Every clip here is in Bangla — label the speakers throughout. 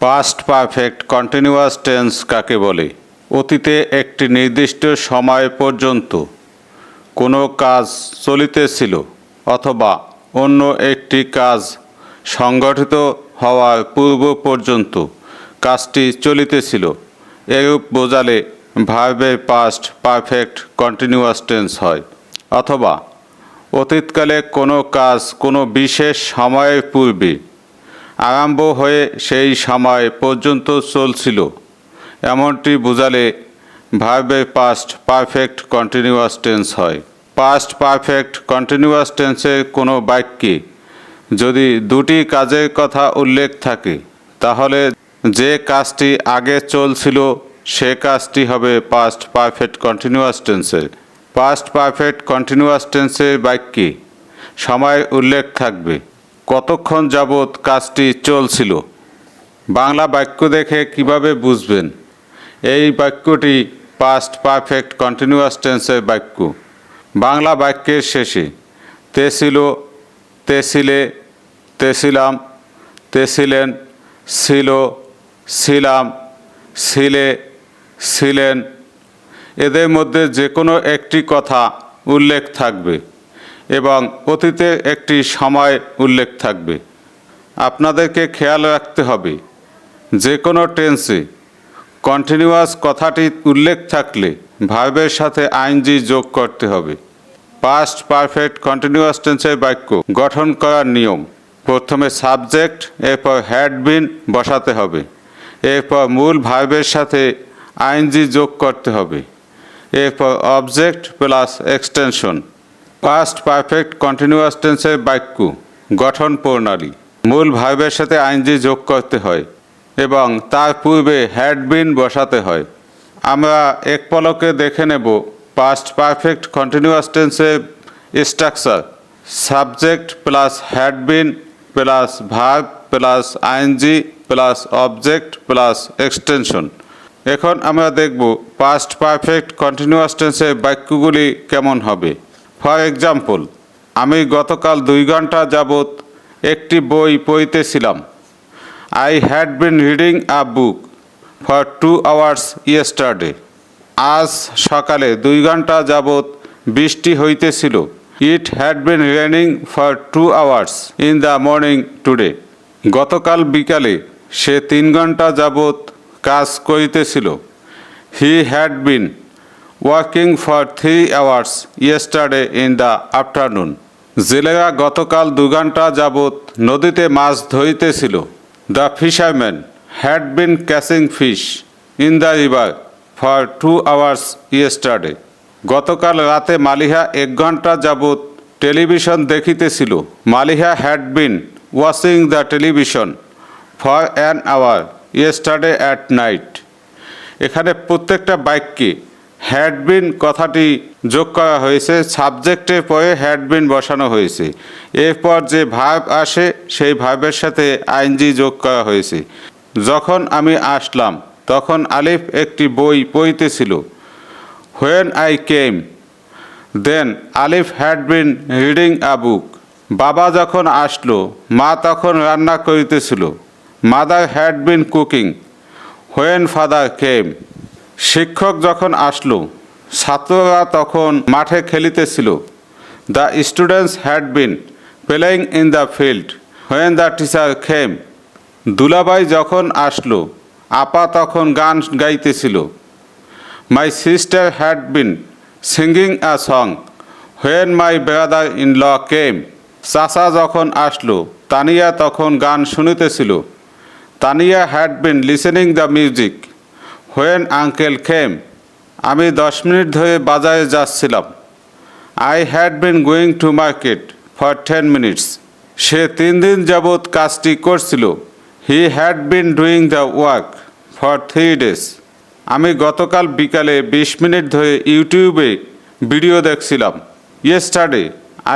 Speaker 1: পাস্ট পারফেক্ট কন্টিনিউয়াস টেন্স কাকে বলে? অতীতে একটি নির্দিষ্ট সময় পর্যন্ত কোনো কাজ চলিতেছিল অথবা অন্য একটি কাজ সংগঠিত হওয়ার পূর্ব পর্যন্ত কাজটি চলিতেছিল। এরূপ বোঝালে ভার্বের পাস্ট পারফেক্ট কন্টিনিউয়াস টেন্স হয়। অথবা অতীতকালে কোনো কাজ কোনো বিশেষ সময়ের পূর্বে আরম্ভ হয়ে সেই সময় পর্যন্ত চলছিল, এমনটি বোঝালে ভার্বের পাস্ট পারফেক্ট কন্টিনিউয়াস টেন্স হয়। পাস্ট পারফেক্ট কন্টিনিউয়াস টেন্সের কোনো বাক্যে যদি দুটি কাজের কথা উল্লেখ থাকে, তাহলে যে কাজটি আগে চলছিল সে কাজটি হবে পাস্ট পারফেক্ট কন্টিনিউয়াস টেন্সের। পাস্ট পারফেক্ট কন্টিনিউয়াস টেন্সের বাক্যে সময়ের উল্লেখ থাকবে, কতক্ষণ যাবৎ কাজটি চলছিল। বাংলা বাক্য দেখে কিভাবে বুঝবেন এই বাক্যটি পাস্ট পারফেক্ট কন্টিনিউয়াস টেন্সের বাক্য? বাংলা বাক্যের শেষে তে ছিল, তে ছিলে, তেছিলাম, তেছিলেন, ছিল, ছিলাম, ছিলে, ছিলেন, এদের মধ্যে যে কোনো একটি কথা উল্লেখ থাকবে এবং অতীতের একটি সময় উল্লেখ থাকবে। আপনাদেরকে খেয়াল রাখতে হবে, যে কোনো টেন্সে কন্টিনিউয়াস কথাটি উল্লেখ থাকলে ভার্বের সাথে আইএনজি যোগ করতে হবে। পাস্ট পারফেক্ট কন্টিনিউয়াস টেন্সের বাক্য গঠন করার নিয়ম: প্রথমে সাবজেক্ট, এরপর হ্যাড বিন বসাতে হবে, এরপর মূল ভার্বের সাথে আইএনজি যোগ করতে হবে, এরপর object plus extension. Past perfect continuous টেন্সের বাক্য গঠন প্রণালী: মূল ভার্বের সাথে আইএনজি যোগ করতে হয় এবং তার পূর্বে হ্যাড বিন বসাতে হয়। আমরা এক পলকে দেখে নেব পাস্ট পারফেক্ট কন্টিনিউয়াস টেন্সের structure: subject plus had been plus verb plus ING plus object plus extension. এখন আমরা দেখব পাস্ট পারফেক্ট কন্টিনিউয়াস টেন্সের বাক্যগুলি কেমন হবে। ফর এক্সাম্পল, আমি গতকাল 2 ঘন্টা যাবৎ একটি বই পড়িতেছিলাম। I had been reading a book for 2 hours yesterday. আজ সকালে 2 ঘন্টা যাবৎ বৃষ্টি হইতেছিল। It had been raining for 2 hours in the morning today. গতকাল বিকালে সে 3 ঘন্টা যাবৎ কাজ করিতেছিল। He had been working for 3 hours yesterday in the afternoon. জেলেরা গতকাল 2 ঘন্টা যাবৎ নদীতে মাছ ধরিতেছিল। The fishermen had been catching fish in the river for 2 hours yesterday. গতকাল রাতে মালিহা 1 ঘন্টা যাবৎ টেলিভিশন দেখিতেছিল। Maliha had been watching the television for an hour yesterday at night. এখানে প্রত্যেকটা বাক্যে হ্যাড বিন কথাটি যোগ করা হয়েছে, সাবজেক্টের পরে হ্যাড বিন বসানো হয়েছে, এরপর যে ভার্ব আসে সেই ভার্বের সাথে আইএনজি যোগ করা হয়েছে। যখন আমি আসলাম তখন আলিফ একটি বই পড়িতেছিল। When I came, then Alif had been reading a book. বাবা যখন আসলো মা তখন রান্না করিতেছিল। Mother had been cooking when father came. শিক্ষক যখন আসলো ছাত্ররা তখন মাঠে খেলিতেছিল। The students had been playing in the field when the teacher came. দুলাভাই যখন আসলো আপা তখন গান গাইতেছিল। My sister had been singing a song when my brother-in-law came. চাচা যখন আসলো তানিয়া তখন গান শুনিতেছিল। Tania had been listening the music when uncle came. আমি 10 মিনিট ধরে বাজারে যাচ্ছিলাম। I had been going to market for 10 minutes. সে 3 দিন যাবৎ কাজটি করছিল। He had been doing the work for 3 days. আমি গতকাল বিকালে 20 মিনিট ধরে ইউটিউবে ভিডিও দেখছিলাম। Yesterday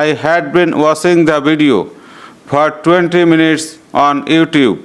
Speaker 1: I had been watching the video for 20 minutes on YouTube.